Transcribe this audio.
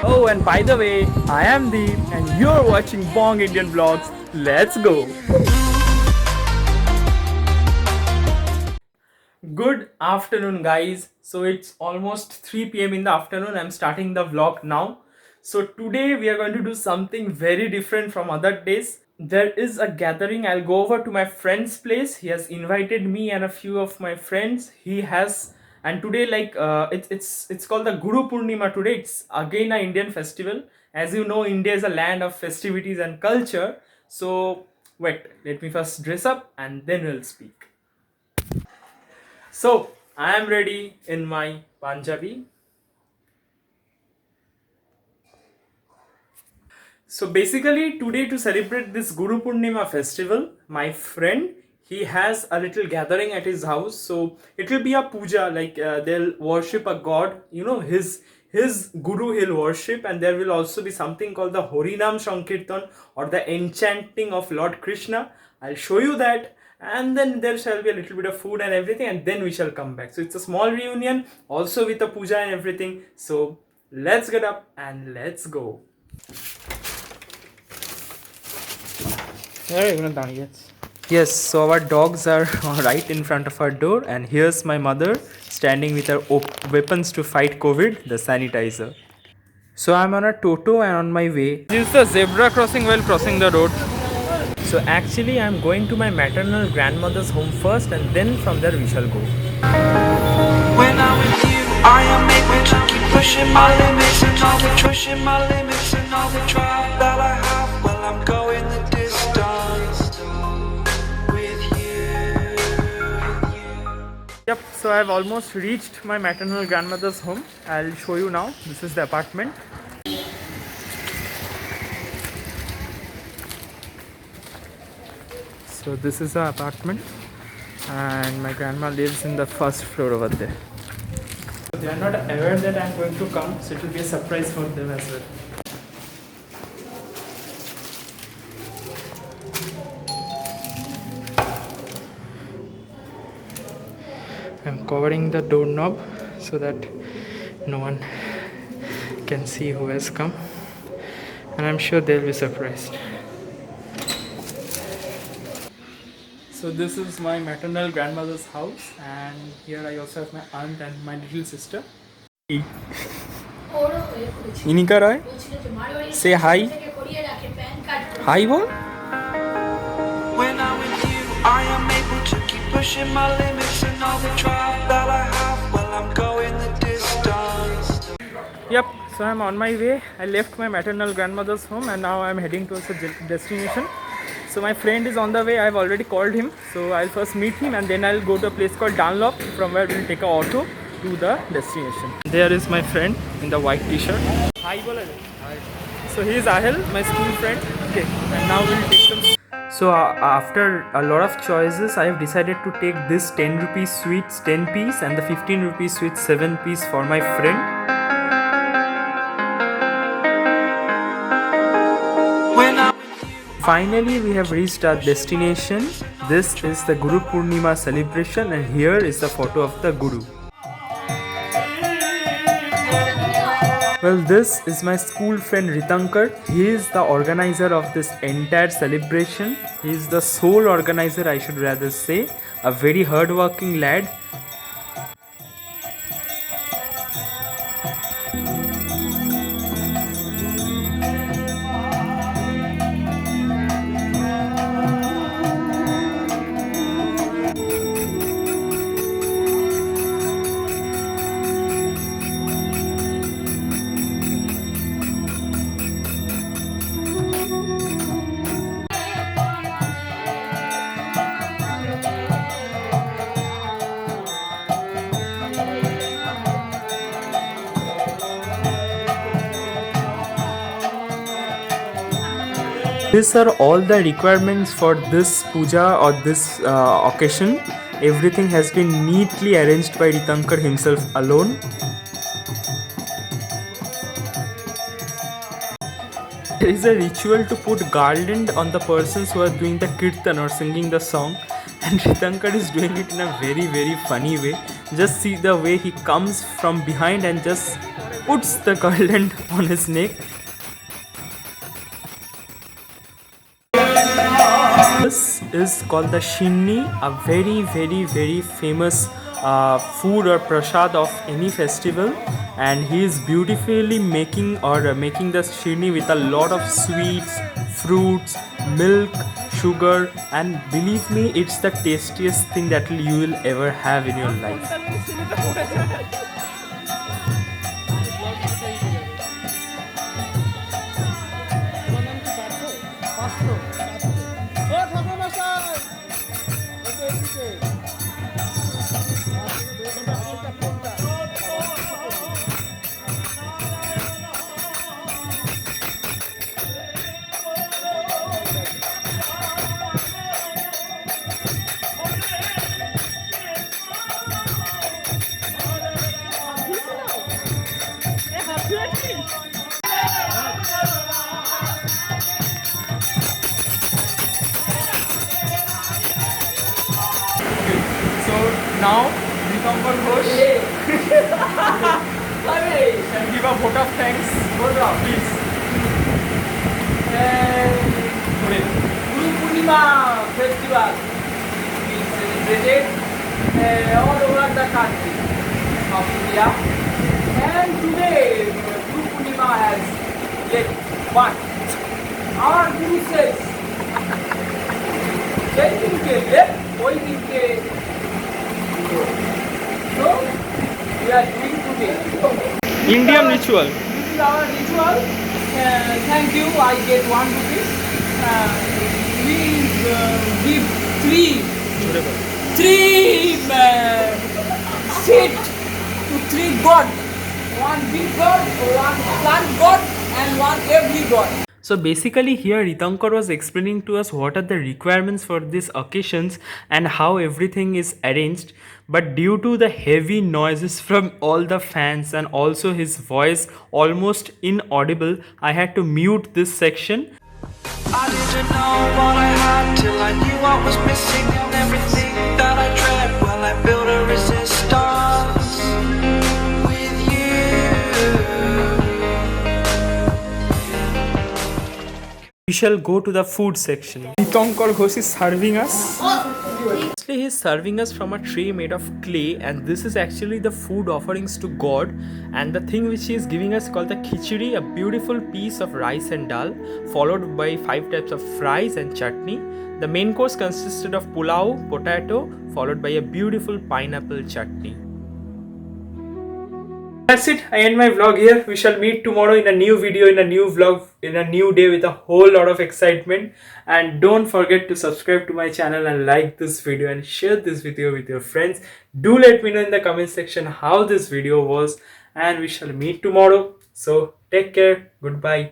Oh, and by the way, I am Deep, and you're watching Bong Indian Vlogs. Let's go. Good afternoon, guys. So it's almost 3 p.m. in the afternoon. I'm starting the vlog now. So today we are going to do something very different from other days. There is a gathering. I'll go over to my friend's place. He has invited me and a few of my friends. He has, and today it's called the Guru Purnima today. It's again an Indian festival. As you know, India is a land of festivities and culture. So wait, let me first dress up and then we'll speak. So I am ready in my Punjabi. So basically today, to celebrate this Guru Purnima festival, my friend, he has a little gathering at his house. So it will be a puja, like they'll worship a god, his guru he'll worship, and there will also be something called the Harinam Sankirtan or the enchanting of Lord Krishna. I'll show you that, and then there shall be a little bit of food and everything, and then we shall come back. So it's a small reunion also with the puja and everything. So let's get up and let's go. Yes, so our dogs are right in front of our door, and here's my mother standing with her weapons to fight COVID, the sanitizer. So I'm on a Toto and on my way. Use the zebra crossing while crossing the road. So actually I'm going to my maternal grandmother's home first, and then from there we shall go. When I'm with you, I am able to keep pushing my limits and all the pushing my limits and all the drive that I have. Well, I'm going the distance with you. Yep, so I've almost reached my maternal grandmother's home. I'll show you now. This is the apartment. So this is the apartment, and my grandma lives in the first floor over there. They are not aware that I am going to come, so it will be a surprise for them as well. I am covering the doorknob so that no one can see who has come, and I'm sure they'll be surprised. So this is my maternal grandmother's house, and here I also have my aunt and my little sister. Inika Roy, say hi. Hi, bol. When I'm with you, I am able to keep pushing my limits and all the drive that I have. Well, I'm going the distance. Yep, so I'm on my way. I left my maternal grandmother's home, and now I'm heading towards a destination. So my friend is on the way. I've already called him. So I'll first meet him, and then I'll go to a place called Dunlop, from where we'll take an auto to the destination. There is my friend in the white t-shirt. Hi, bola. Hi. So he is Ahel, my school friend. Okay, and now we'll take some. So after a lot of choices, I have decided to take this 10 rupees sweets 10 piece and the 15 rupees sweets 7 piece for my friend. Finally, we have reached our destination. This is the Guru Purnima celebration, and here is the photo of the Guru. Well, this is my school friend Ritankar. He is the organizer of this entire celebration. He is the sole organizer, I should rather say. A very hardworking lad. These are all the requirements for this puja or this occasion. Everything has been neatly arranged by Ritankar himself alone. There is a ritual to put garland on the persons who are doing the kirtan or singing the song, and Ritankar is doing it in a very funny way. Just see the way he comes from behind and just puts the garland on his neck. This is called the Shinni, a very famous food or prasad of any festival, and he is beautifully making the Shinni with a lot of sweets, fruits, milk, sugar, and believe me, it's the tastiest thing that you will ever have in your life. So now Digambar Ghosh and give a vote of thanks. Please. Guru Purnima festival is celebrated all over the country of India. And today Guru Purnima has left. But our Guru says, যেই দিনকে left, ওই দিনকে so we are doing today. Indian ritual. This is our ritual. Thank you. I get 1 rupee. Please give three seed to 3 god. 1 big god, 1 plant god, and 1 every god. So basically here Ritankar was explaining to us what are the requirements for these occasions and how everything is arranged, but due to the heavy noises from all the fans and also his voice almost inaudible, I had to mute this section. I didn't know what I had till I knew what was missing, and everything that I dread, well, I built a resistance with you. We shall go to the food section. Ritankar Ghosh is serving us. Firstly, he is serving us from a tray made of clay, and this is actually the food offerings to God. And the thing which he is giving us called the khichdi, a beautiful piece of rice and dal, followed by 5 types of fries and chutney. The main course consisted of pulao, potato, followed by a beautiful pineapple chutney. That's it. I end my vlog here. We shall meet tomorrow in a new video, in a new vlog, in a new day with a whole lot of excitement. And don't forget to subscribe to my channel and like this video and share this video with your friends. Do let me know in the comment section how this video was, and we shall meet tomorrow. So take care. Goodbye.